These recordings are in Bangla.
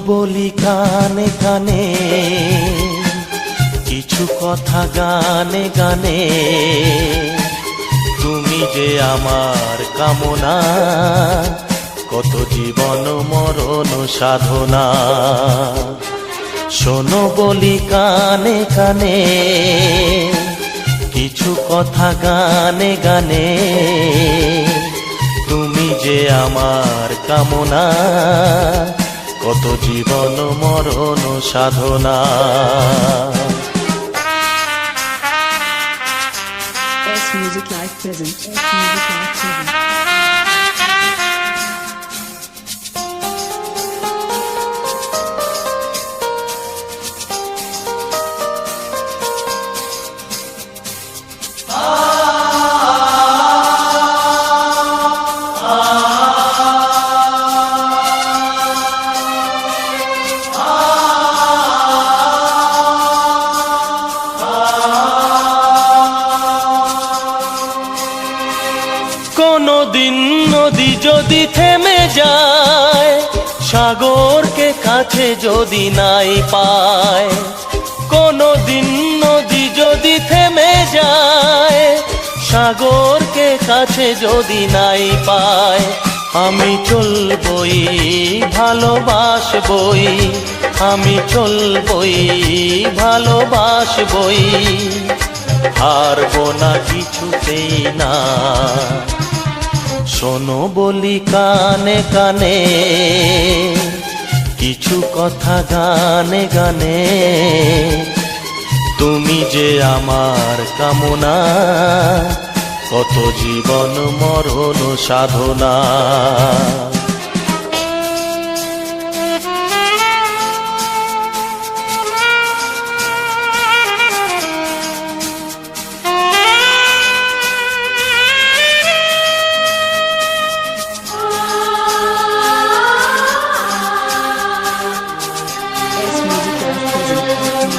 বলি কানে কানে, কিছু কথা গানে গানে। তুমি যে আমার কামনা, কত জীবন মরণ সাধনা। শোনো বলি কানে কানে, কিছু কথা গানে গানে। তুমি যে আমার কামনা, কত জীবন মরণ সাধনা। S Music Live present. S Music Live present. কোনদিন নদী যদি থেমে যায়, সাগরকে কাছে যদি নাই পায়। কোনদিন নদী যদি থেমে যায়, সাগরকে কাছে যদি নাই পায়। আমি চলবই ভালোবাসবই, আমি চলবই ভালোবাসবই। হারবো না কিছুতেই না। শোনো বলি কানে কানে, কিছু কথা গানে গানে। তুমি যে আমার কামনা, কত জীবন মরণ সাধনা। S Music Live present.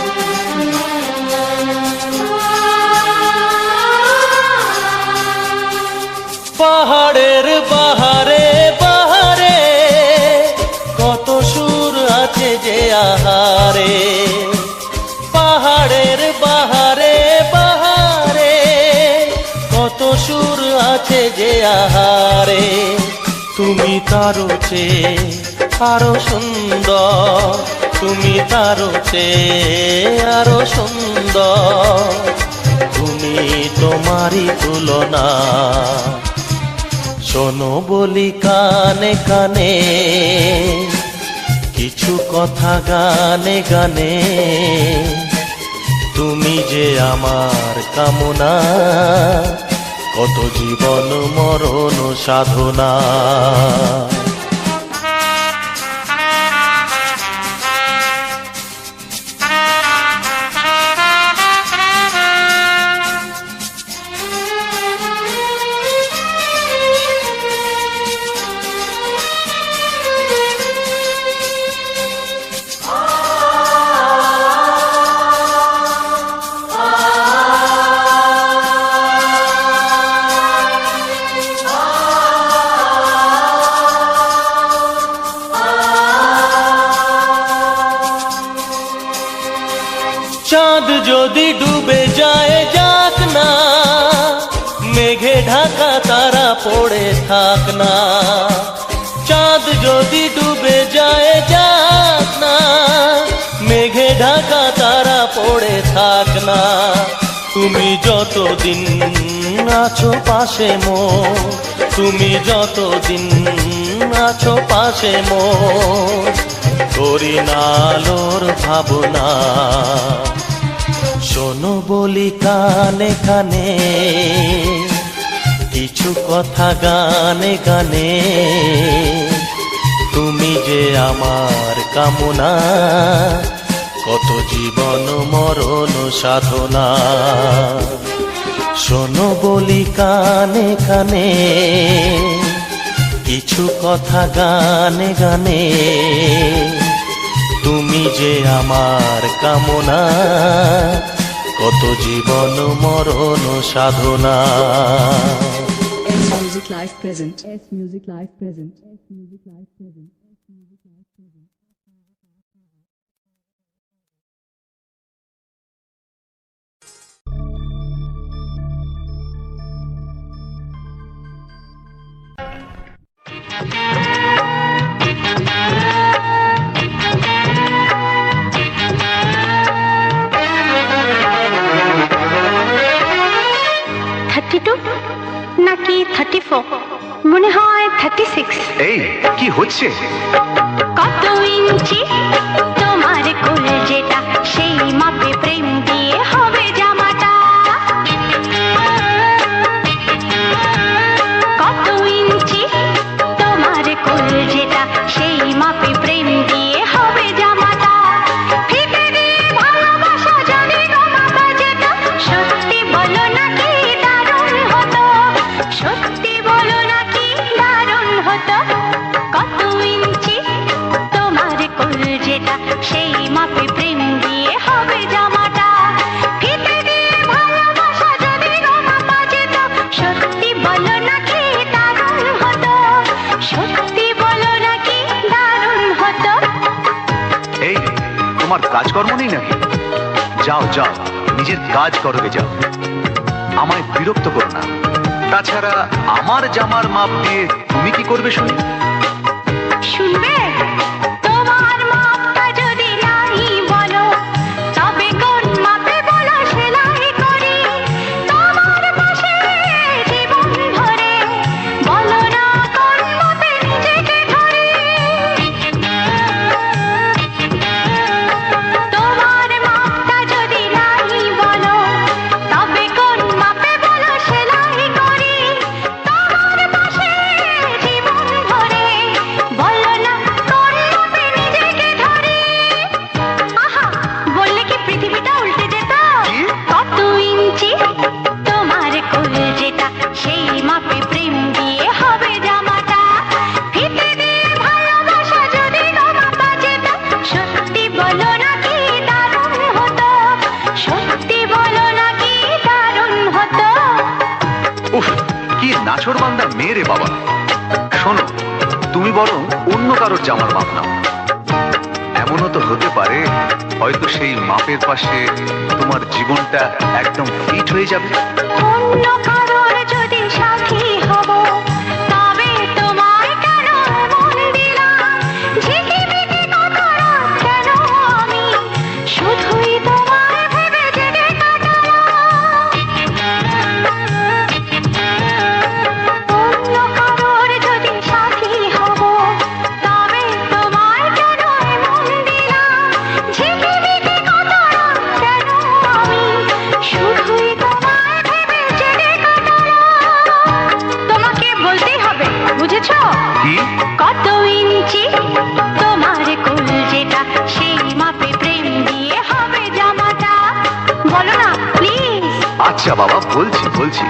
পাহাড়ের বাহারে বাহারে, কত সুর আছে যে আহারে। পাহাড়ের বাহারে বাহারে, কত সুর আছে যে আহারে। তুমি তারও চেয়ে আরো সুন্দর, তুমি তারও চেয়ে আরো সুন্দর। তুমি তোমারই তুলনা। শোনো বলি কানে কানে, কিছু কথা গানে গানে। তুমি যে আমার কামনা, কত জীবন মরণ সাধনা। চাঁদ যদি ডুবে যায় যাক না, মেঘে ঢাকা তারা পড়ে থাক না। চাঁদ যদি ডুবে যায় যাক না, মেঘে ঢাকা তারা পড়ে থাক না। তুমি যতদিন আছো পাশে মোর, তুমি যতদিন আছো পাশে মোর, করি না আলোর ভাবনা। শোনো বলি কানে কানে, কিছু কথা গানে গানে। তুমি যে আমার কামনা, কত জীবন মরণ সাধনা। শোনো বলি কানে কানে, কিছু কথা গানে গানে। তুমি যে আমার কামনা, কত জীবন মরণ সাধনা। S Music Live present. S Music Live present. S Music Live present. নাকি 34 মনে হয় 36 এই কি হচ্ছে? কত ইঞ্চি তোমার কোল যেটা সেই মাপে প্রেম দিয়ে হবে জামাটা কত ইঞ্চি তোমার কোল যেটা সেই মাপে প্রেম দিয়ে হবে জামাটা ফিতে দিয়ে ভালোবাসা জানি গো মাপা যেটা সত্যি বলো নাকি দারুণ হতো সত্যি বলো নাকি দারুণ হতো কত ইঞ্চি তোমার কোল যেটা সেই মাপে প্রেম দিয়ে হবে জামাটা ফিতে দিয়ে ভালোবাসা যদি গো মাপা যেত সত্যি বলো নাকি দারুণ হতো সত্যি বলো নাকি দারুণ হতো এই তোমার কাজকর্ম নেই নাকি? যাও যাও নিজের কাজ করো গে যাও, আমায় বিরক্ত করো না। তাছাড়া আমার জামার মাপ দিয়ে তুমি কি করবে শুনি? শুনবে তোমার মাপটা যদি নাই বলো তবে কোন মাপে বলো সেলাই করি তোমার পাশে জীবন ভরে বলো না কোন মাপে নিজেকে ধরি তোমার মাপটা যদি নাই বলো তবে কোন মাপে বলো সেলাই করি তোমার পাশে জীবন ভরে বলো না কোন মাপে নিজেকে ধরি আহা বললে কি পৃথিবীটা উল্টে যেত কি? কত ইঞ্চি তোমার কোল যেটা সেই মাপে প্রেম দিয়ে হবে জামাটা ফিতে দিয়ে ভালোবাসা যদি গো মাপা যেত সত্যি বলো নাকি দারুণ হতো সত্যি বলো নাকি দারুণ হতো উফ, কি নাছোড়বান্দা মেয়ে রে বাবা। শোনো, তুমি বরং অন্য কারোর জামার মাপ নাও। এমনও তো হতে পারে হয়তো সেই মাপের পাশে তোমার জীবনটা একদম ফিট হয়ে যাবে। অন্য কারোর যদি সাথী হব তবে তোমায় কেন মন দিলাম ঝিকিমিকি কত রাত কেন আমি শুধুই তোমায় ভেবে জেগে কাটালাম অন্য কারোর যদি সাথী হব তবে তোমায় কেন মন দিলাম ঝিকিমিকি কত রাত কেন আমি শুধুই তোমায় ভেবে জেগে কাটালাম তোমাকে বলতেই হবে বুঝেছো কি? কত ইঞ্চি তোমার কোল যেটা সেই মাপে প্রেম দিয়ে হবে জামাটা বলো না প্লিজ আচ্ছা বাবা, বলছি বলছি।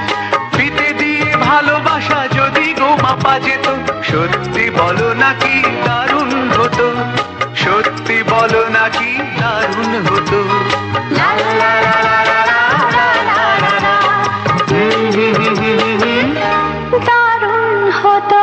ফিতে দিয়ে ভালোবাসা যদি গো মাপা যেত সত্যি বলো নাকি দারুণ হতো সত্যি বলো নাকি দারুণ হতো। লা লা লা লা লা লা লা লা লা লা। দারুণ হতো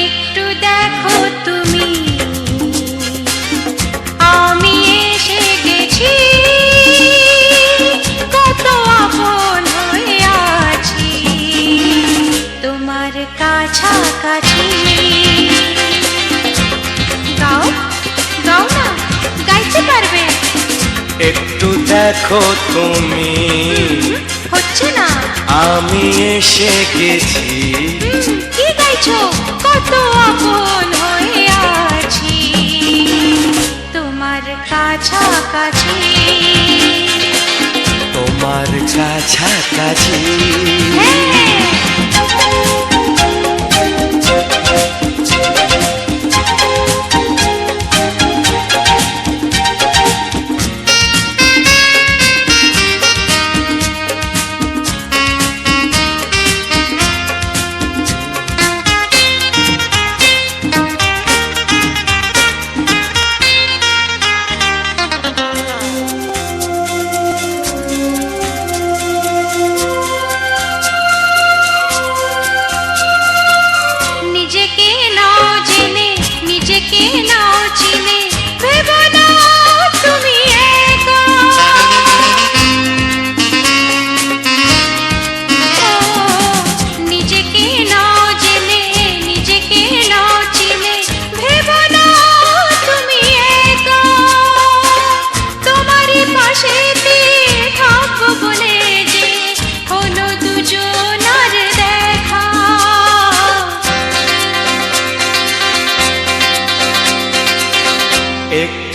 একটু দেখো তুমি আমি এসে গেছি কত আপন হয়ে আছি তোমার কাছাকাছি গাও গাও না গাইতে পারবে একটু দেখো তুমি হচ্ছে না আমি এসে গেছি কি গাইছো কত আপন হয়ে আছি তোমার কাছাকাছি তোমার কাছাকাছি হ্যাঁ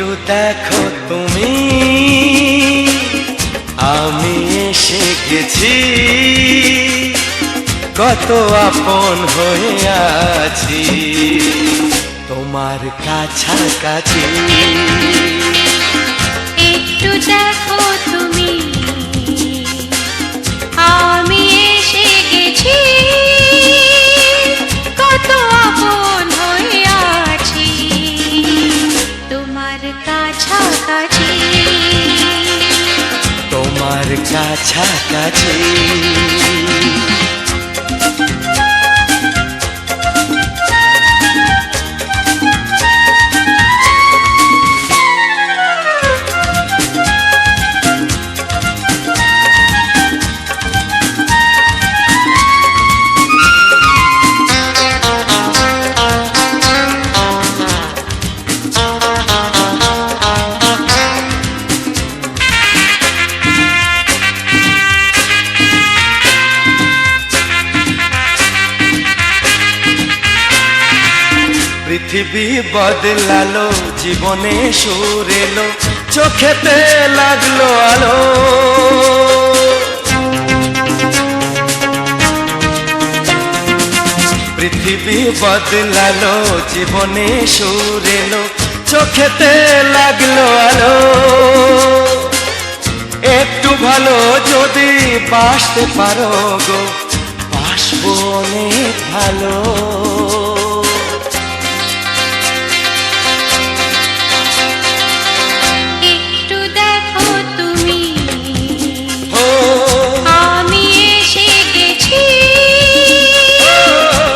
একটু দেখো তুমি আমি এসে গেছি কত আপন হয়ে আছি তোমার কাছাকাছি একটু দেখো তুমি আমি এসে গেছি কত আপন হয়ে আছি তোমার কাছাকাছি তোমার কাছাকাছি পৃথিবী বদলালো জীবনে সুর এলো চোখেতে লাগলো আলো পৃথিবী বদলালো জীবনে সুর এলো চোখেতে লাগলো আলো একটু ভালো যদি বাসতে পারো গো বাসবো অনেক ভালো একটু দেখো তুমি আমি এসে গেছি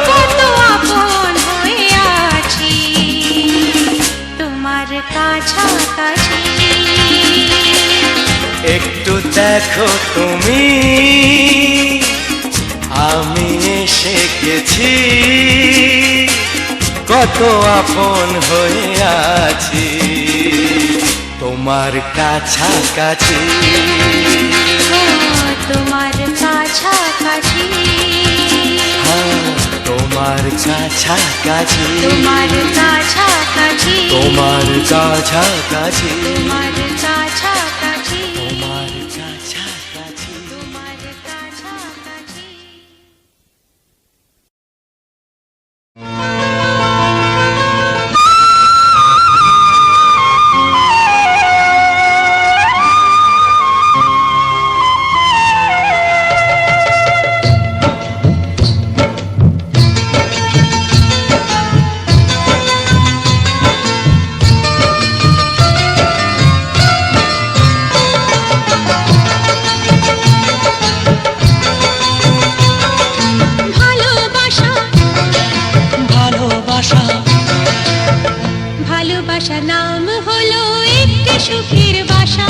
কত আপন হয়ে আছি তোমার কাছাকাছি একটু দেখো তুমি আমি এসে গেছি কত আপন হয়ে আছি তোমার কাছাকাছি তোমার কাছাকাছি হ্যাঁ, তোমার কাছাকাছি তোমার কাছাকাছি তোমার কাছাকাছি তোমার কাছাকাছি তোমার কাছাকাছি তোমার কাছাকাছি ভালোবাসা ভালোবাসা ভালোবাসা নাম হলো একটি সুখের বাসা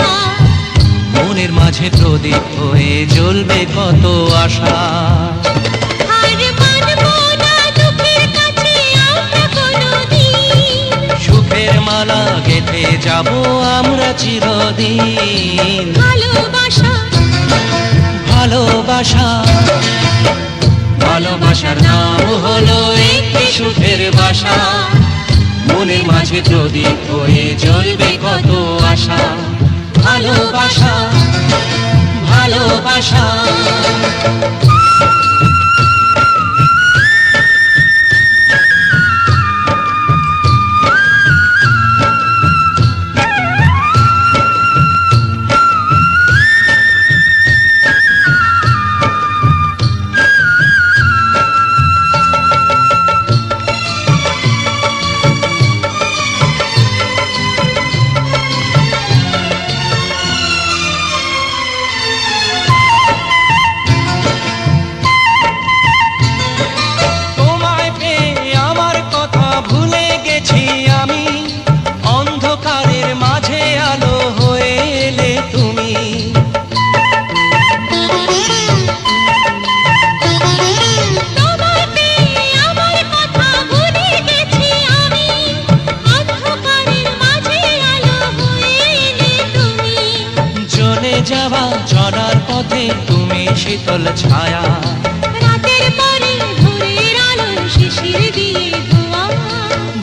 মনের মাঝে প্রদীপ হয়ে জ্বলবে কত আশা আর মানবো না দুঃখের কাছে আমরা কোনোদিন সুখের মালা গেঁথে যাব আমরা চিরদিন ভালোবাসা ভালোবাসা ভালোবাসার নাম হলো একটি সুখের বাসা মনের মাঝে প্রদীপ হয়ে জ্বলবে কত আশা ভালোবাসা ভালোবাসা তোমায় পেয়ে আমার কথা ভুলে গেছি আমি অন্ধকারের মাঝে আলো হয়ে এলে তুমি তোমায় পেয়ে আমার কথা ভুলে গেছি আমি অন্ধকারের মাঝে আলো হয়ে এলে তুমি জ্বলে যাওয়া চলার পথে তুমি শীতল ছায়া রাতের পরে ভোরের আলো শিশির দিয়ে ধোয়া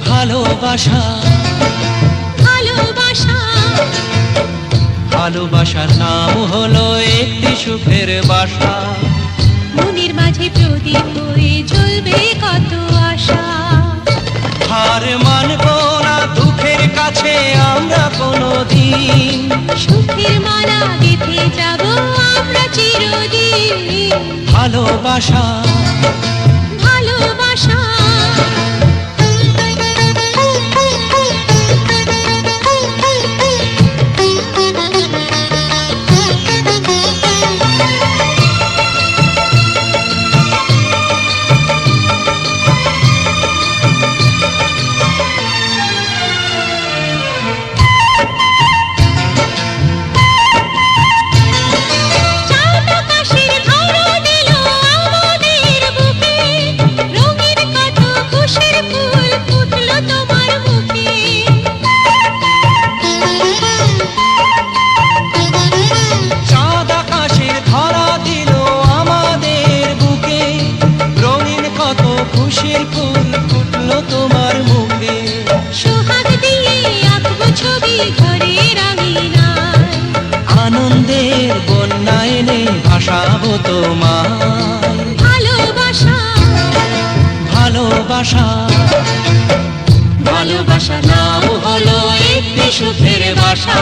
ভালোবাসা ভালোবাসা ভালোবাসার নাম হলো একটি সুখের বাসা। মনের মাঝে প্রদীপ হয়ে জ্বলবে কত আশা। হার মানব না দুঃখের কাছে আমরা কোনোদিন, সুখের মালা গেঁথে যাব আমরা চিরদিন। ভালোবাসা ভালোবাসা খুশির ফুল ফুটলো তোমার মুখে। সোহাগ দিয়ে আঁকবো ছবি ঘরের আঙিনায়। আনন্দের বন্যা এনে ভাসাবো তোমায়। ভালোবাসা ভালোবাসা ভালোবাসা নাম হলো একটি সুখের বাসা।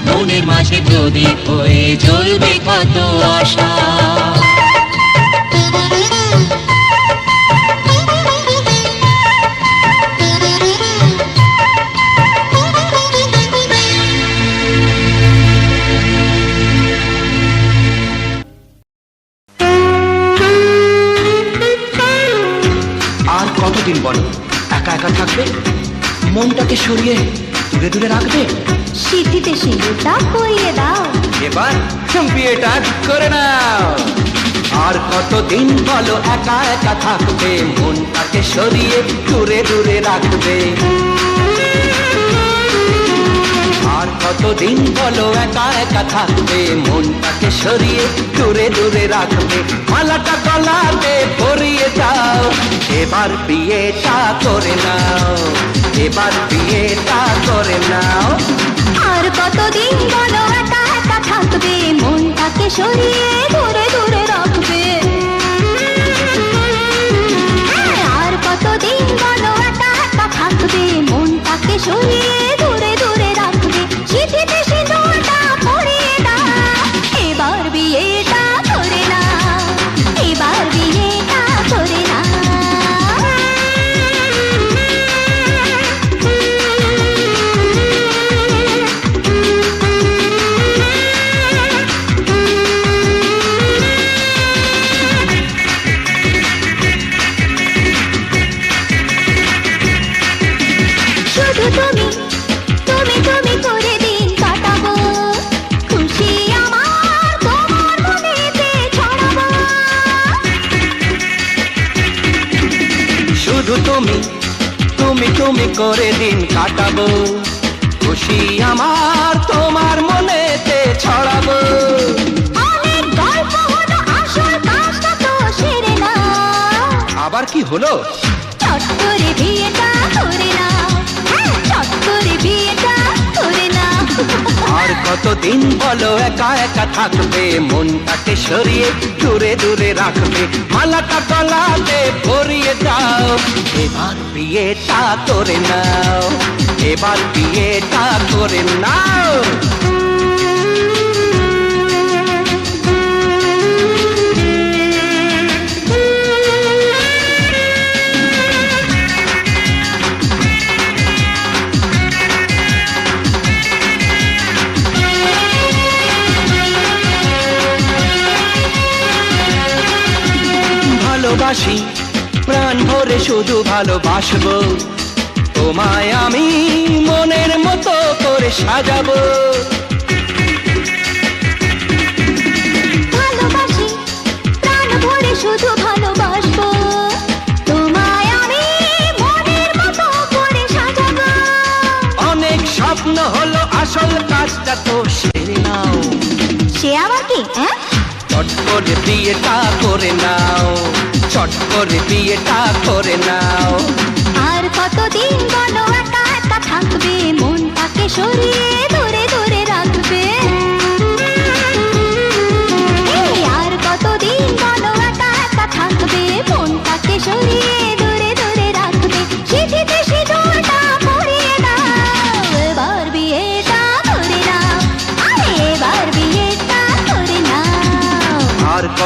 মনের মাঝে প্রদীপ হয়ে জ্বলবে কত আশা। কতদিন বলো একা একা থাকবে, মনটাকে সরিয়ে দূরে দূরে রাখবে? সিঁথিতে সিঁদুরটা পরিয়ে দাও। এবার বিয়েটা করে নাও। আর কতদিন বলো একা একা থাকবে, মনটাকে সরিয়ে দূরে দূরে রাখবে? আর কতদিন বলো একা একা থাকবে, মনটাকে সরিয়ে দূরে দূরে রাখবে? মালাটা গলাতে পরিয়ে দাও, এবার বিয়েটা করে নাও, এবার বিয়েটা করে নাও। আর কতদিন বলো একা একা থাকবে, মনটাকে সরিয়ে দূরে দূরে রাখবে? আর কতদিন বলো একা একা থাকবে, মনটাকে সরিয়ে দূরে দূরে রাখবে? সিঁথিতে সিঁদুরটা পরিয়ে দাও, এবার বিয়েটা করে নাও, এবার বিয়েটা করে নাও। শুধু তুমি তুমি তুমি করে দিন কাটাবো, খুশি আমার তোমার মনেতে ছড়াবো। শুধু তুমি তুমি তুমি করে দিন কাটাবো, খুশি আমার তোমার মনেতে ছড়াবো। অনেক গল্প হলো, আসল কাজটা তো সেরে নাও। আবার কি হলো? চট করে বিয়েটা করে নাও, হ্যাঁ চট করে বিয়েটা করে নাও। আর কতদিন বলো একা একা থাকবে, মনটাকে সরিয়ে দূরে দূরে রাখবে? মালাটা গলাতে পরিয়ে দাও, এবার বিয়েটা করে নাও, এবার বিয়েটা করে নাও। ভালোবাসি প্রাণ ভরে শুধু ভালোবাসবো, তোমায় আমি মনের মতো করে সাজাবো। ভালোবাসি প্রাণ ভরে শুধু ভালোবাসবো, তোমায় আমি মনের মতো করে সাজাবো। অনেক স্বপ্ন হলো, আসল কাজটা তো সেরে নাও। সে আবার কি? চট করে বিয়েটা করে নাও, চট করে বিয়েটা করে নাও। আর কতদিন বলো একা একা থাকবে, মনটাকে সরিয়ে দূরে দূরে রাখবে?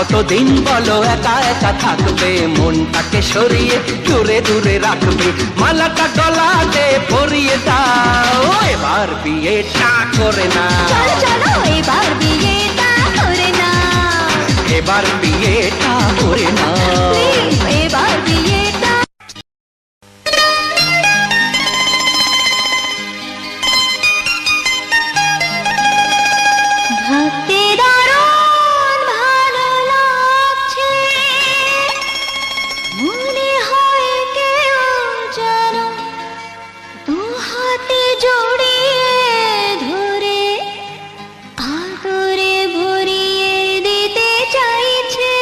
কতদিন বলো একা একা থাকবে, মনটাকে সরিয়ে দূরে দূরে রাখবে, মালাটা গলাতে পরিয়ে দাও, এবার বিয়েটা করে না, চলো চলো এবার বিয়েটা করে না, এবার বিয়েটা করে না। প্লিজ এবার বিয়েটা। ভাবতে দারুণ ভালো লাগছে, মনে হয় কেউ যেন দু হাতে জড়িয়ে ধরে আদরে ভরিয়ে দিতে চাইছে।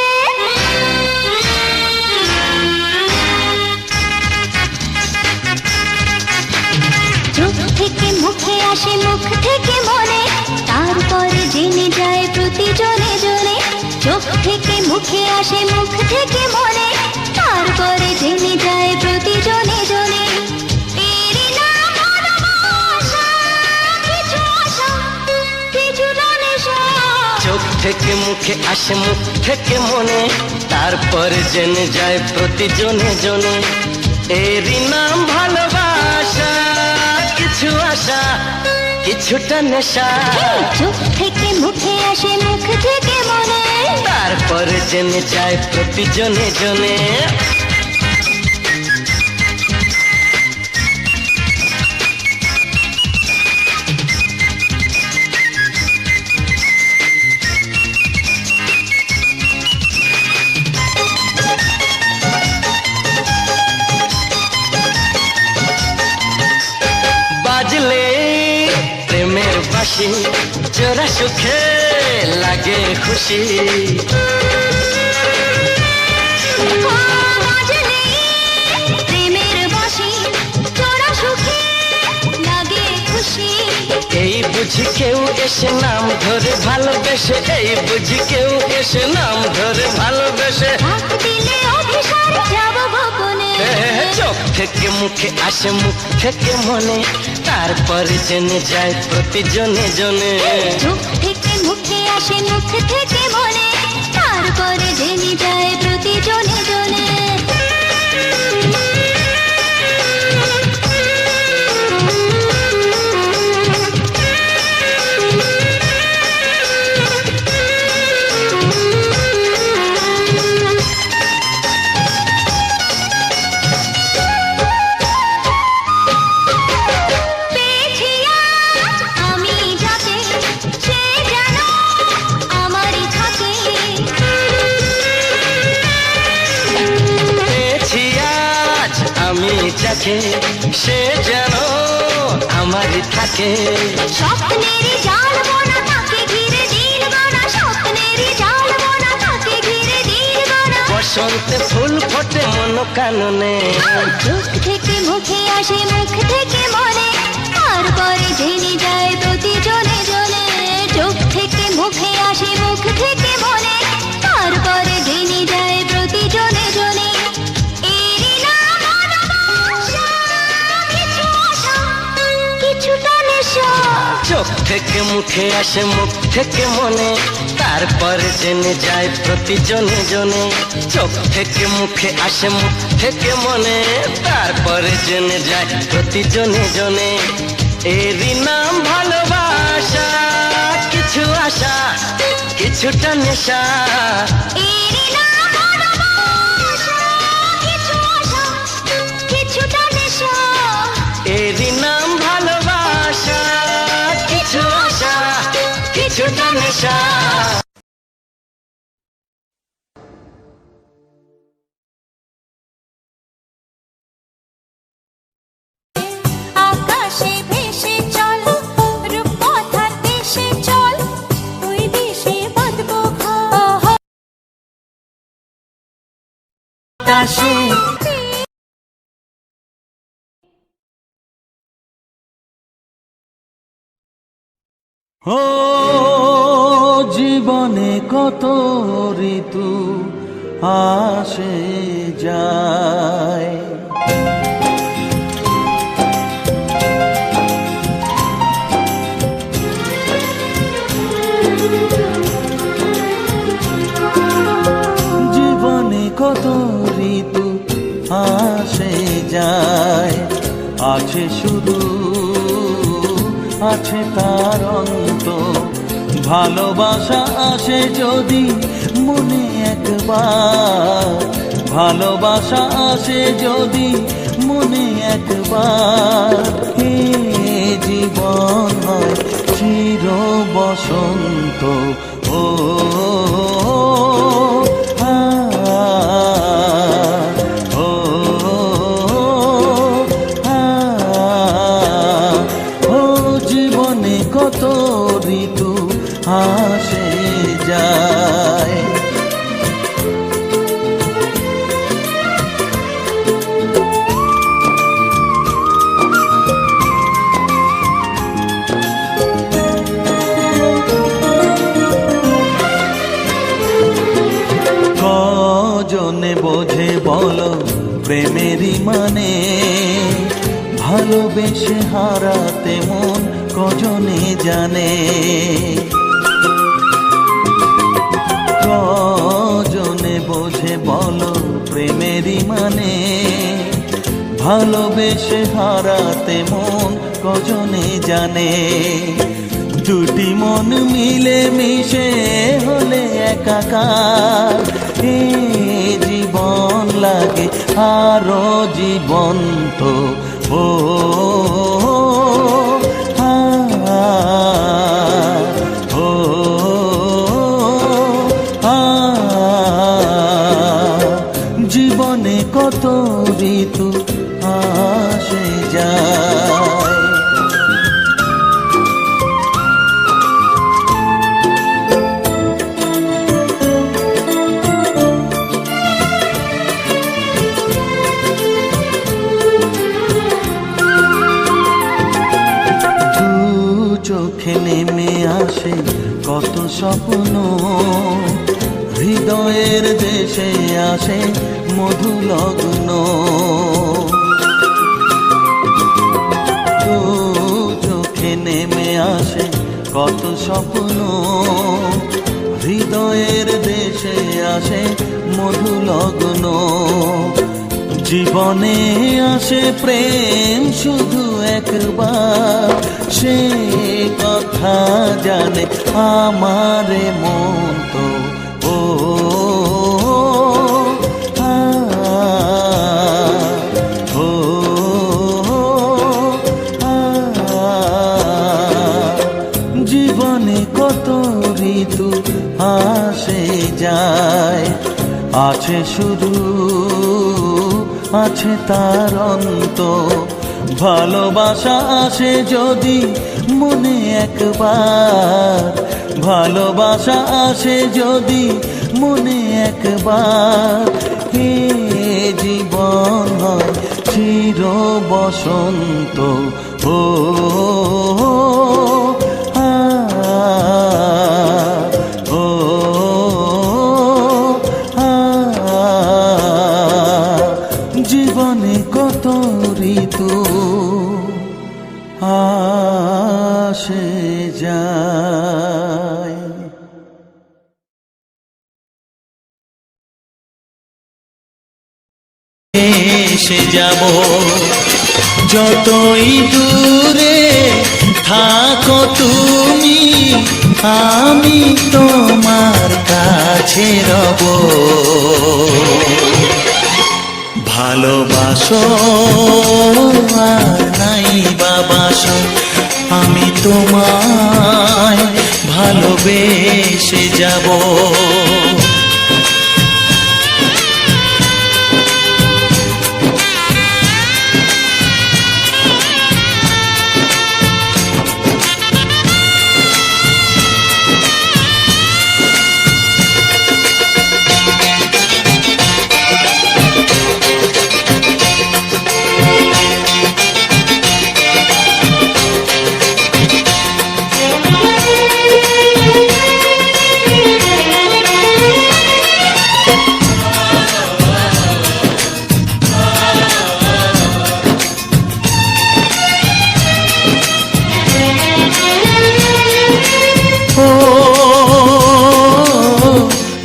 চোখ থেকে মুখে আসে, মুখ থেকে মনে, তারপরে জেনে যায় প্রতি জনে জনে। চোখ থেকে মুখে আসে, মুখ থেকে মনে, তারপরে জেনে যায় প্রতি জনে জনে। এরই নাম ভালোবাসা, কিছু আশা, কিছুটা নেশা। চোখ থেকে মুখে আসে, মুখ থেকে মনে, তারপরে জেনে যায় প্রতি জনে জনে। এরই নাম ভালোবাসা, কিছু আশা, কিছুটা নেশা। চোখ থেকে মুখে আসে, মুখ থেকে মনে, তারপরে জেনে যায় প্রতি জনে জনে। বাজলে প্রেমের বাঁশি, জোড়া সুখে লাগে খুশি। বাজলে প্রেমের বাঁশি, জোড়া সুখে লাগে খুশি। এই বুঝি কেউ এসে নাম ধরে ভালোবেসে, এই বুঝি কেউ এসে নাম ধরে ভালোবেসে। ডাক দিলে অভিসার যাব গোপনে। চোখ থেকে মুখে আসে, মুখ থেকে মনে, তারপরে জেনে যায় প্রতি জনে জনে। চোখ থেকে মুখে আসে, মুখ থেকে মনে, তারপরে জেনে যায় প্রতি জনে জনে। পেয়েছি আজ আমি যাকে, সে যেন আমারই থাকে। পেয়েছি আজ আমি যাকে, সে যেন আমারই থাকে। স্বপ্নেরই জাল বোনা, তাকে ঘিরে দিল গোনা, স্বপ্নেরই জাল বোনা, তাকে ঘিরে দিল গোনা। বসন্তে ফুল ফোটে মন কাননে। চোখ থেকে মুখে আসে, মুখ থেকে মনে, তারপরে জেনে যায় প্রতি জনে জনে। চোখ থেকে মুখে আসে, মুখ থেকে মনে, তারপরে জেনে যায় প্রতি জনে জনে। এরই নাম ভালোবাসা, কিছু আশা, কিছুটা নেশা। চোখ থেকে মুখে আসে, মুখ থেকে মনে, তারপরে জেনে যায় প্রতি জনে জনে। চোখ থেকে মুখে আসে, মুখ থেকে মনে, তারপরে জেনে যায় প্রতি জনে জনে। এরই নাম ভালোবাসা, কিছু আশা, কিছুটা নেশা। এরই নাম ভালোবাসা, কিছু আশা, কিছুটা নেশা। এরই নাম ভালোবাসা, কিছু আশা, কিছুটা নেশা। আকাশে ভেসে চল, রূপকথার দেশে চল, ওই দেশে বাঁধবো ঘর। আকাশে ও জীবনে কত ঋতু আসে যায়, আছে শুরু আছে তার অন্ত, ভালোবাসা আসে যদি মনে একবার, ভালোবাসা আসে যদি মনে একবার, হে জীবন হয় চির বসন্ত। ও জীবনে কত ঋতু আসে যায়। কজনে বোঝে বলো প্রেমেরই মানে, ভালোবেসে হারাতে মন কজনে জানে। কজনে বোঝে বলো প্রেমেরই মানে, ভালোবেসে হারাতে মন কজনে জানে। দুটি মন মিলে মিশে হলে একাকার, এই জীবন লাগে আরো জীবন্ত। ও জীবনে কত ঋতু আসে যায়। চোখে নেমে আসে কত স্বপ্ন, হৃদয়ের দেশে আসে মধু লগ্ন। চোখে নেমে আসে কত স্বপ্ন, হৃদয়ের দেশে আসে মধু লগ্ন। জীবনে আসে প্রেম শুধু একবার, সে কথা জানে আমারে মন তো। ও জীবনে কত ঋতু আসে যায়, আছে শুরু আছে তার অন্ত, ভালোবাসা আসে যদি মনে একবার, ভালোবাসা আসে যদি মনে একবার, হে জীবন হয় চির বসন্ত। ও জীবনে কত ঋতু আসে যায়। এসে যাব যতই দূরে থাকো তুমি, আমি তোমার কাছে রব। ভালোবাসো আর নাই বাবাসো, আমি তোমায় ভালোবেসে যাব।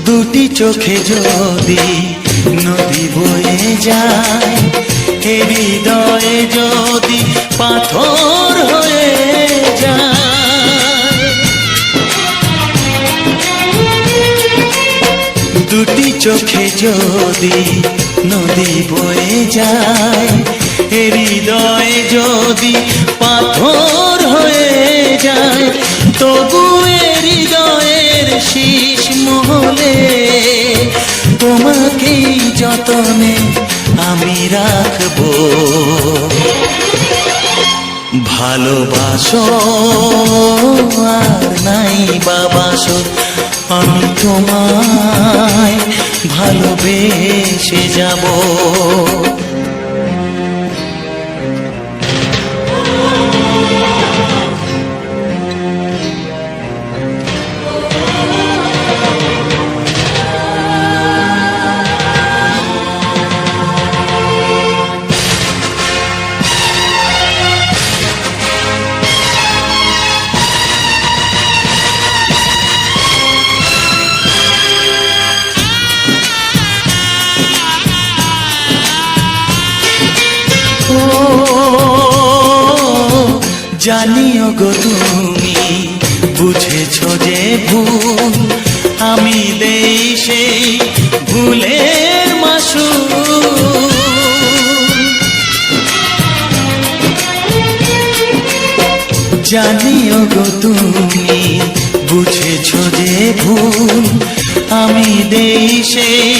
দুটি চোখে যদি নদী বয়ে যায়, হৃদয়ে যদি যদি নদী বয়ে যায়, হৃদয়ে যদি পাথর হয়ে যায়, তবু হৃদয়ের শীষ মহলে তোমাকেই যতনে আমি রাখবো। ভালোবাসো আর নাই বাবাসো, আমি তোমায় ভালোবেসে যাব। জানিও গো তুমি বুঝেছ যে ভুল, আমি দেই সেই ভুলের মাসুল। জানিও গো তুমি বুঝেছ যে ভুল, আমি দেই সেই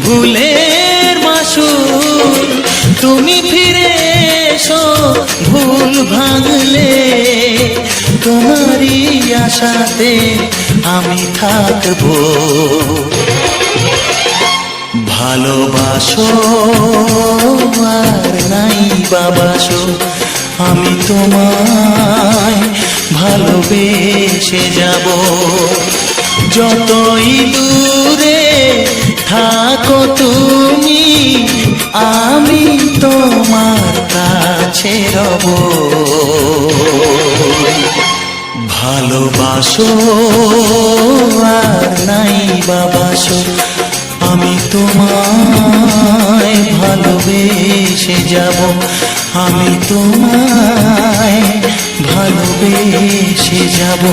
ভুলের মাসুল। তুমি ফিরে এসো ভুল ভাঙলে, তোমারই আশাতে আমি থাকবো। ভালোবাসো আর নাই বাবাসো, আমি তোমায় ভালোবেসে যাব। যতই দূরে থাকো তুমি, আমি তোমার কাছে রব। ভালোবাসো আর নাই বাবাসো, আমি তোমায় ভালোবেসে যাব। আমি তোমায় ভালোবেসে যাব।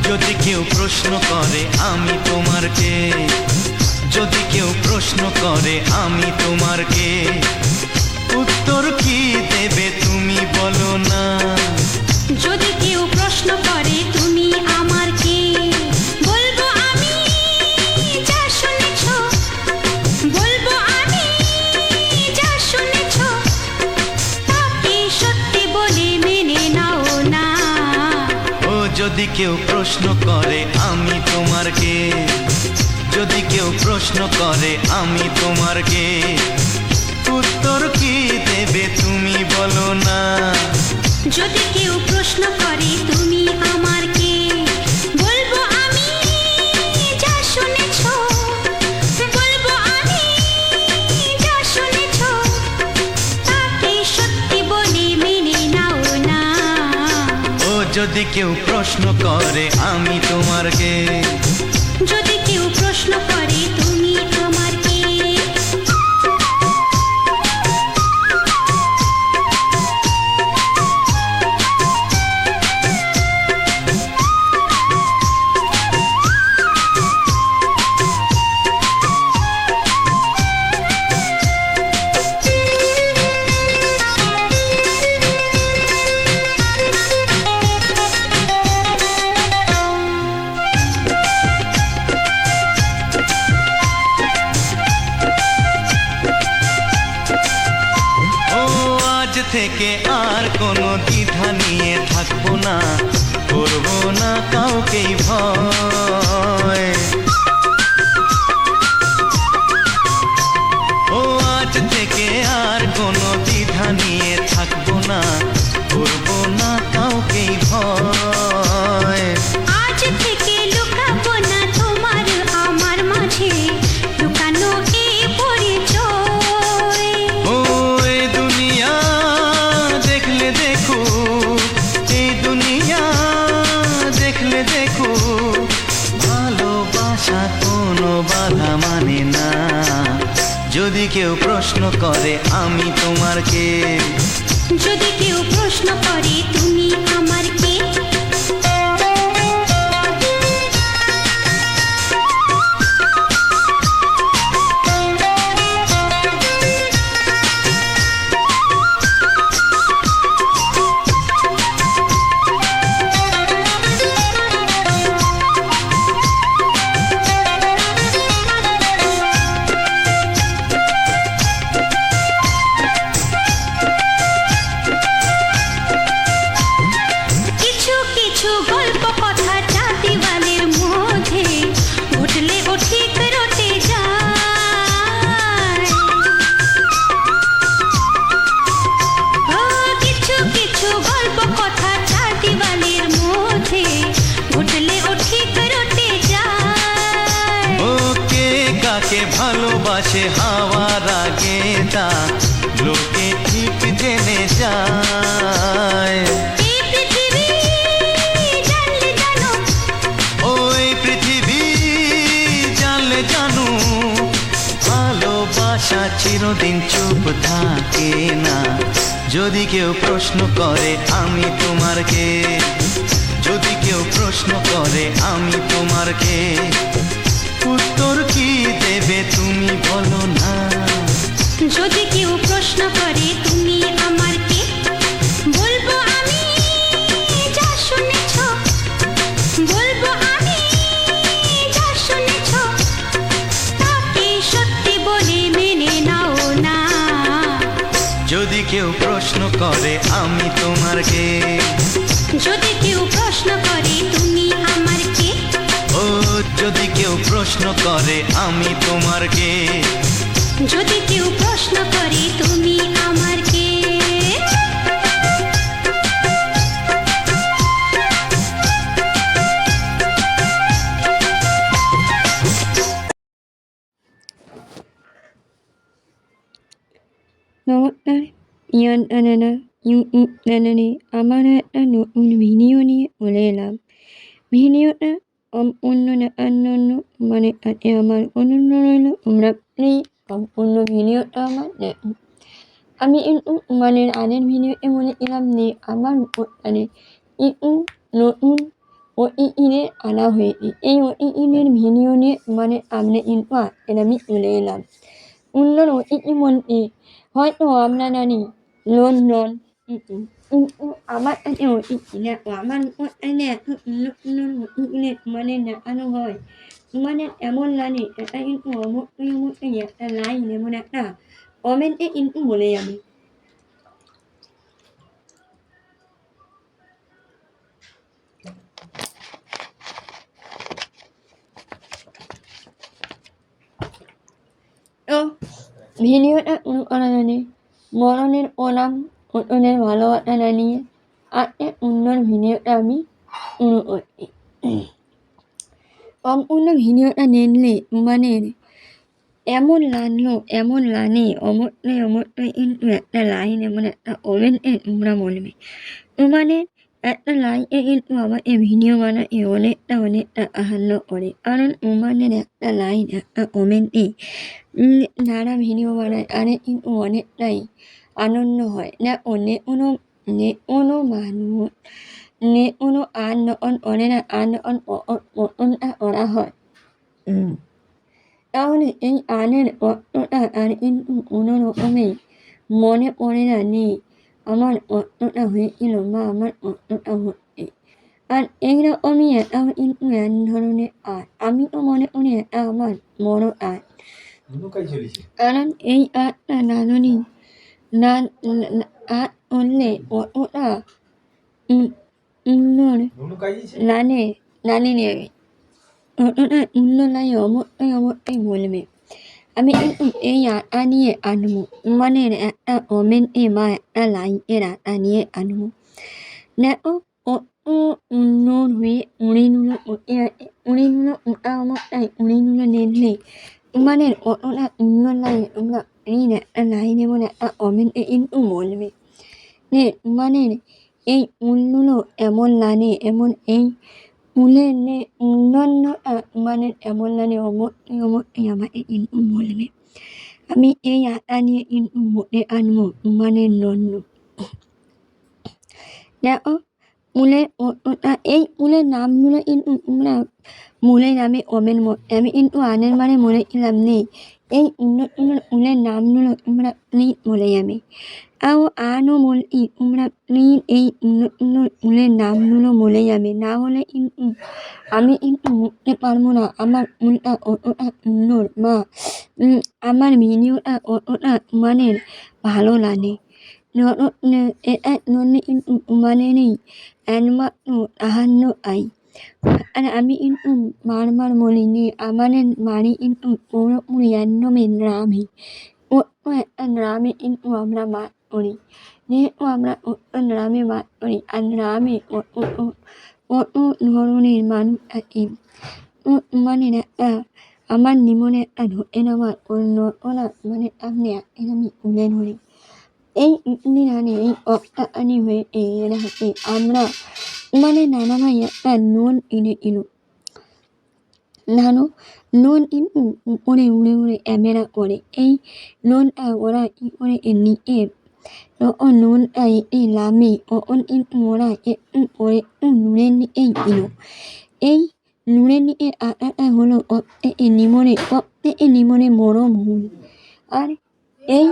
যদি কেউ প্রশ্ন করে আমি তোমার কে, যদি কেউ প্রশ্ন করে আমি তোমার কে, উত্তর কি দেবে তুমি বলো না। যদি কেউ প্রশ্ন করে তুমি আমার কে, বলবো আমি যা শুনেছ, বলবো আমি যা শুনেছ, তাকে সত্যি বলে মেনে নাও না। ও যদি কেউ প্রশ্ন করে আমি তোমার কে, যদি কেউ প্রশ্ন করে আমি তোমার কে, উত্তর কি দেবে তুমি বলো না। যদি কেউ প্রশ্ন করে তুমি আমার কে, বলবো আমি যা শুনেছ, বলবো আমি যা শুনেছ, তাকে সত্যি বলে মেনে নাও না। ও যদি কেউ প্রশ্ন করে আমি তোমার কে, যদি কেউ প্রশ্ন করে তুমি আমার কে। থেকে আর কোনো দ্বিধা নিয়ে থাকবো না, করবো না কাউকেই ভয়। ও আজ থেকে আর কোনো দ্বিধা নিয়ে থাকবো না, করবো না কাউকেই ভয়। আজ থেকে লুকাবো না তোমার আমার মাঝে লুকানো এই পরিচয়। ও এই দুনিয়া দেখলে দেখুক, এই দুনিয়া যদি কেউ প্রশ্ন করে আমি তোমার কে, যদি কেউ প্রশ্ন করে তুমি আমার কে, কিছু কিছু গল্প কথা চাঁদিওয়ালের মধ্যে ঘটলে ও ঠিক রটে যায়। ও কিছু কিছু গল্প কথা চাঁদিওয়ালের মধ্যে ঘটলে ও ঠিক রটে যায়। ও কে কাকে ভালোবাসে হাওয়ার আগে তা লোকে ঠিক জেনে যায়। এই পৃথিবী জানলে জানো, ওই পৃথিবী জানলে জানু, ভালোবাসা চিরদিন চুপ থাকে না। যদি কেউ প্রশ্ন করে আমি তোমার কে, যদি কেউ প্রশ্ন করে আমি তোমার কে, উত্তর কি দেবে তুমি বলো না। যদি কেউ প্রশ্ন করে তুমি আমার কে, বলবো আমি যা শুনেছ, বলবো আমি যা শুনেছ, তাকে সত্যি বলে মেনে নাও না। যদি কেউ প্রশ্ন করে আমি তোমার কে, যদি কেউ প্রশ্ন করে তুমি আমার কে, ও যদি কেউ প্রশ্ন করে আমি তোমার কে, যদি কেউ প্রশ্ন করে তুমি আমার কে। নমস্কার, ইয়ান আনানা ইউটিউব চ্যানেলে আমার একটা নতুন ভিডিও নিয়ে চলে এলাম। ভিডিওটা সম্পূর্ণ দেখার জন্য মানে আছে আমার অনুরোধ রইল, তোমরা প্লিজ সম্পূর্ণ ভিডিওটা আমার দেখো। আমি কিন্তু মানে আগের ভিডিওতে বলেছিলাম যে আমার উপরে কিন্তু নতুন ওটিটিতে আনা হয়েছে। এই ওটিটির ভিডিও নিয়ে মানে আমরা কিন্তু আজকের আমি চলে এলাম। সুন্দর ওটিটি বলতে হয়তো আমরা জানি লন্ডন, কিন্তু আমার কাছে ওটিটি দেখো, আমার উপরে এত সুন্দর সুন্দর ওটিটিতে মানে দেখানো হয়, মানে এমন লাগে এটা কিন্তু অবশ্যই অবশ্যই একটা লাইন এমন একটা কমেন্টে কিন্তু বলে যাবে। তো ভিডিওটা শুরু করা জানে মরণের প্রণাম ওটনের ভালোবাসা জানিয়ে আজকে সুন্দর ভিডিওটা আমি শুরু করছি। সম্পূর্ণ ভিডিওটা দেখলে মানে এমন লাগলো এমন লাগে অবশ্যই অবশ্যই কিন্তু একটা লাইন এমন একটা কমেন্টে তোমরা বলবে। তোমাদের একটা লাইকে কিন্তু আমাকে ভিডিও বানাতে অনেকটা অনেকটা সাহায্য করে, কারণ তোমাদের একটা লাইন একটা কমেন্টে যারা ভিডিও বানায় তাদের কিন্তু অনেকটাই আনন্দ হয়। দেখো যে কোনো মানুষ কোনো আর্ন যখন করে না, আর্ন যখন পতনটা করা হয় তাহলে এই আর্নের অর্থটা আর কিন্তু কোনো রকমেই মনে পড়ে না যে আমার অর্থটা হয়েছিল বা আমার অর্থটা হচ্ছে। আর এইরকমই এটা কিন্তু এক ধরনের আর্ট, আমি তো মনে করি এটা আমার বড় আর্ট। কারণ এই আর্টটা জানোনি না, আর্ট করলে অতটা সুন্দর লাগে নেবে, অতটা সুন্দর লাগে অবশ্যই অবশ্যই বলবে। আমি কিন্তু এই আর্টটা নিয়ে আনবো, মানে একটা কমেন্টে বা একটা লাইকের আর্টটা নিয়ে আনবো। দেখো কত সুন্দর হয়ে উড়িগুলো উঠে আছে, উড়িগুলো ওঠা অবস্থায় উড়িগুলো দেখলে তোমাদের কতটা সুন্দর লাগে তোমরা প্লিজ একটা লাইন এবং একটা কমেন্টে কিন্তু বলবে যে তোমাদের এই ফুলগুলো এমন লাগে এবং এই ফুলের যে সৌন্দর্যটা তোমাদের এমন লাগে অবশ্যই অবশ্যই আমাকে কিন্তু বলবে। আমি এই আটা নিয়ে কিন্তু মনে আনবো উমানের নন্য। দেখো উলের ওটা এই উলের নামগুলো কিন্তু তোমরা মূলের নামে ওমের মধ্যে আমি কিন্তু আনের মানে মনে ছিলাম নেই। এই উন্নত উলের নামগুলো তোমরা প্লিজ বলে যাবে। আরও আরও বলছি তোমরা প্লিজ এই উন্নত উলের নামগুলো বলে যাবে, না হলে কিন্তু আমি কিন্তু বুঝতে পারবো না আমার উলটা অতটা সুন্দর বা আমার ভিডিওটা অতটা মানে ভালো লাগে। এটা জন্যে কিন্তু তোমাদেরই একমাত্র সাহায্য চাই। আর আমি কিন্তু বারবার বলি যে আমাদের বাড়ি কিন্তু পুরোপুরি একদমই গ্রামে। ছোট্ট একটা গ্রামে কিন্তু আমরা বাস করি। যেহেতু আমরা ছোট্ট গ্রামে বাস করি আর গ্রামে কত ধরনের মানুষ থাকে। তো তোমাদের একটা আমার জীবনে একটা ঘটে যাওয়া ঘটনা মানে আপনি আমি তুলে ধরি। এই কিছুদিন আগে এই সপ্তাহখানেক হয়েছে এর হাতে আমরা মানে নানা ভাই একটা লোন এনেছিল। জানো লোন কিন্তু উপরে উড়ে উড়ে ক্যামেরা করে। এই লোনটা ওরা কী করে নিয়ে যখন লোনটা এতে নামে তখন কিন্তু ওরা একটু পরে একটু নুনের দিকেই ছিল। এই নুনের দিকে আসাটা হলো সবথেকে জীবনে বড় ভুল। আর এই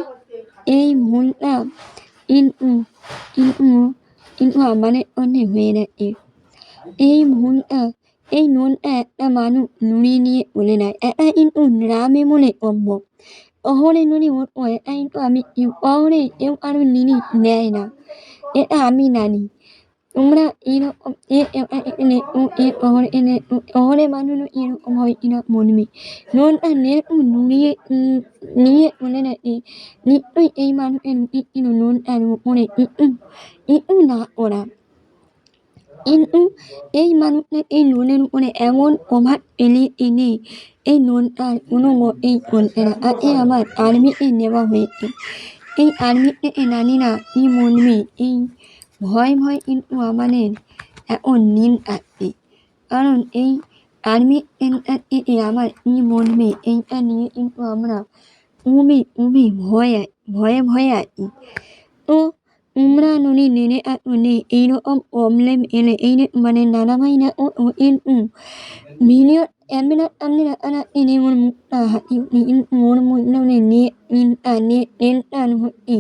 এই ভুলটা কিন্তু কিন্তু কিন্তু আমাদের জন্যে হয়ে গেছে। এই ভুলটা এই লোনটা একটা মানুষ নুড়িয়ে নিয়ে চলে যায়। এটা কিন্তু গ্রামে বলে সম্ভব। শহরে যদি হতো এটা কিন্তু আমি শহরে কেউ কারো নিনি নেয় না। এটা আমি জানি। তোমরা এরকম শহরে মানুষও এরকম হয় কিনা বলবে। লোনটা যেহেতু নুড়িয়ে নিয়ে চলে গেছে নিশ্চয়ই এই মানুষের উচিত ছিল লোনটার উপরে একটু না করা। কিন্তু এই মানুষটা এই লোনের উপরে এমন প্রভাব ফেলেছে যে এই লোনটার কোনো মতেই চলছে না। আজকে আমার আর্মিতে নেওয়া হয়েছে। এই আর্মিতে জানি না কী বলবে। এই ভয় ভয় কিন্তু আমাদের এখন দিন কাটছে। কারণ এই আর্মি সেন্টার থেকে আমার কী বলবে এইটা নিয়ে কিন্তু আমরা খুবই খুবই ভয়ে ভয়ে আছি। তো তোমরা যদি জেনে থাকো যে এইরকম প্রবলেম এলে এই যে মানে নানা ভাইরা ও কিন্তু ভিডিও ক্যামেরার সামনে রাতারাতি যেমন মুখটা হাসি কিন্তু ওর মধ্যে নেট চিন্তা নেট টেনশন হচ্ছে।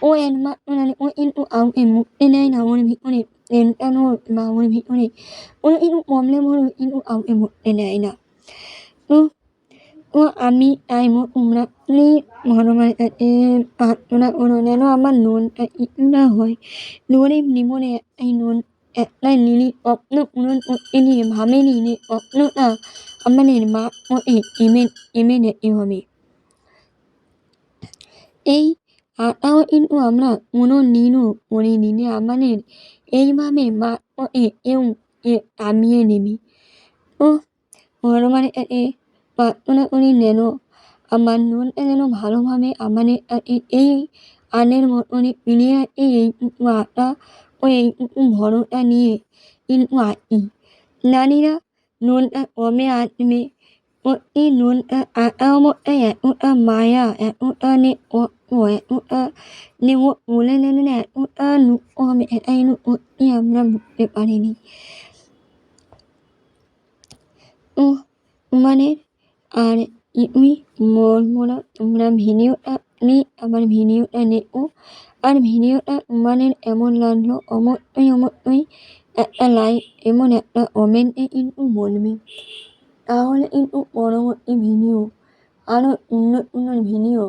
ও একমাত্র জানে ও কিন্তু কাউকে মুখতে দেয় না ওর ভিতরে টেনশন হোক বা ওর ভিতরে কোনো কিন্তু প্রবলেম হলেও কিন্তু কাউকে মুখতে দেয় না। তো তো আমি চাইবো তোমরা প্লিজ ভগবানের কাছে প্রার্থনা করো যেন আমার লোনটা কিছু না হয়। গরিব জীবনে একটাই লোন একটাই নিলি স্বপ্ন পূরণ করতে গিয়ে ভাবেনি যে স্বপ্নটা আমাদের মা হয়ে এমে যেতে হবে। এই আশাও কিন্তু আমরা কোনো দিনও করিনি যে আমাদের এইভাবে মা হয়ে কেউ থামিয়ে নেবে। তো ভগবানের কাছে প্রার্থনা করি যেন আমার লোনটা যেন ভালোভাবে আমাদের কাছে এই আগের মতনই ফিরে আসে এইটুকু আশা ও এইটুকু ভরসা নিয়ে কিন্তু আছি। জানি না লোনটা কবে আসবে। সত্যি লোনটা আসার মধ্যে এতটা মায়া এতটা যে কষ্ট এতটা যে ও বলে গেলে না এতটা দুঃখ হবে এটা কিন্তু সত্যি আমরা বুঝতে পারিনি। তো তোমাদের আর কিছুই বলবো না। তোমরা ভিডিওটা প্লিজ আমার ভিডিওটা দেখো। আর ভিডিওটা তোমাদের কেমন লাগলো অবশ্যই একটা লাইক এবং একটা কমেন্টে কিন্তু বলবে। তাহলে কিন্তু পরবর্তী ভিডিও আরও উন্নত ভিডিও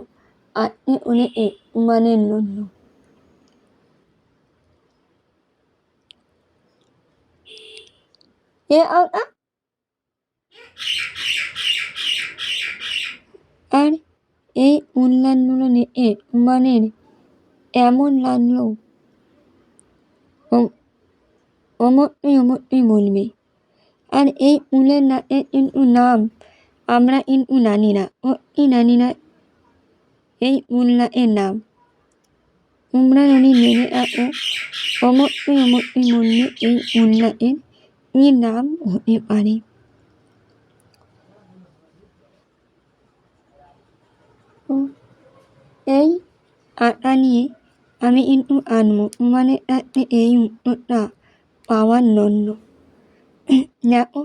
আসতে চলেছে তোমাদের জন্য। আর এই উন্নয়নগুলো নিয়ে তোমাদের কেমন লাগলো অবশ্যই বলবে। আর এই ফুলের নাচের কিন্তু নাম আমরা কিন্তু জানি না সত্যি জানি না এই ফুল নাচের নাম। তোমরা যদি জেনে থাকো অবশ্যই বলবে এই ফুল নাচের কী নাম হতে পারে। তো এই আটা নিয়ে আমি কিন্তু আনবো মানে এই উত্তরটা পাওয়ার জন্য। দেখো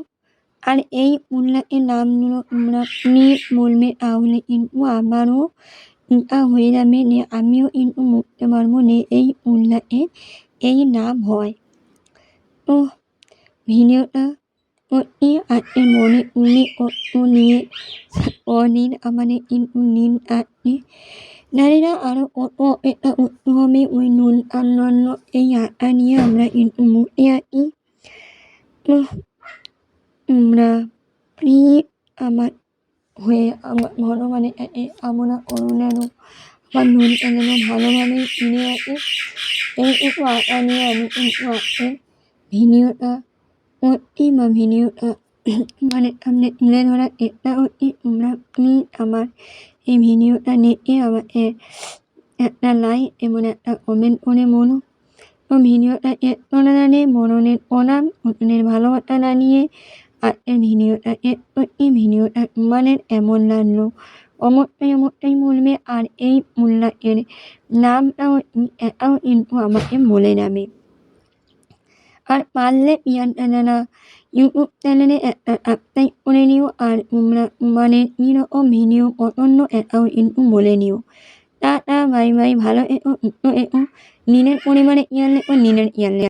আর এই উল্লাসের নামগুলো তোমরা প্লিজ বলবে তাহলে কিন্তু আমারও এটা হয়ে যাবে যে আমিও কিন্তু বলতে পারবো যে এই উল্লাসের এই নাম হয়। তো ভিডিওটা সত্যি আজকে মনে তুলে কষ্ট নিয়ে পরদিন আমাদের কিন্তু দিন আসছে। জানি না আরও কত অপেক্ষা করতে হবে ওই নুনটার জন্য এই আটা নিয়ে আমরা কিন্তু বসে আছি। তো তোমরা প্লিজ আমার হয়ে আমার ভগবানের কাছে কামনা করো যেন আমার নুনটা যেন ভালোভাবে ফিরে আসে। এইটুকু আটা নিয়ে আমি কিন্তু আজকের ভিডিওটা করছি বা ভিডিওটা মানে সামনে তুলে ধরার চেষ্টা করছি। তোমরা প্লিজ আমার এই ভিডিওটা দেখে আমাকে একটা লাইক এবং একটা কমেন্ট করে বলো। তো ভিডিওটা শেষ করার আগে মননের প্রণাম মননের ভালোবাসা জানিয়ে আজকের ভিডিওটা শেষ করছি। ভিডিওটা তোমাদের এমন লাগলো অবশ্যই বলবে আর এই উল্লাসের নামটাও এটাও কিন্তু আমাকে বলে যাবে। আর পারলে পিয়ানটা জানা ইউটিউব চ্যানেলে একটা সাবস্ক্রাইব করে নিও আর তোমরা তোমাদের কীরকম ভিডিও পছন্দ এটাও কিন্তু বলে নিও। টাটা বাই বাই, ভালো থেকো সুস্থ থেকো, নিজের পরিবারে খেয়াল রেখো, নিজের খেয়াল রেখো।